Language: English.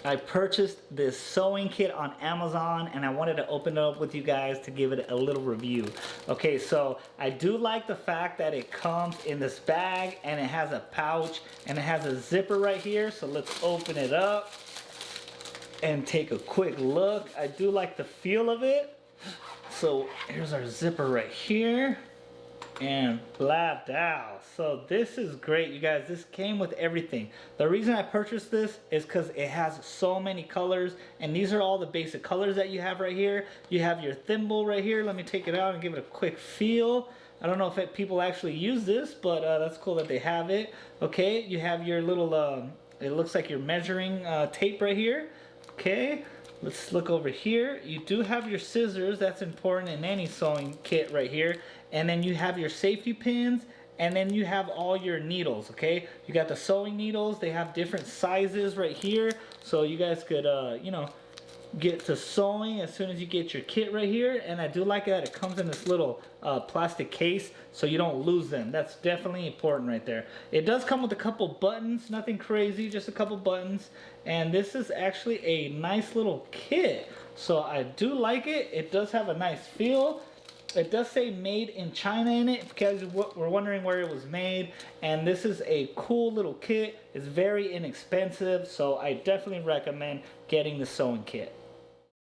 I purchased this sewing kit on Amazon and I wanted to open it up with you guys to give it a little review. Okay, so I do like the fact that it comes in this bag and it has a pouch and it has a zipper right here. So let's open it up and take a quick look. I do like the feel of it. So here's our zipper right here. And blah dow. So this is great, you guys. This came with everything. The reason I purchased this is because it has so many colors, and these are all the basic colors that you have right here. You have your thimble right here. Let me take it out and give it a quick feel. I don't know if people actually use this, but that's cool that they have it. Okay, you have your little it looks like your measuring tape right here. Okay, let's look over here. You do have your scissors. That's important in any sewing kit right here. And then you have your safety pins, and then you have all your needles, okay? You got the sewing needles. They have different sizes right here. So you guys could, you know, get to sewing as soon as you get your kit right here. And I do like that it comes in this little plastic case so you don't lose them. That's definitely important right there. It does come with a couple buttons, nothing crazy, just a couple buttons. And this is actually a nice little kit. So I do like it. It does have a nice feel. It does say made in China in it, because we're wondering where it was made. And this is a cool little kit. It's very inexpensive, so I definitely recommend getting the sewing kit.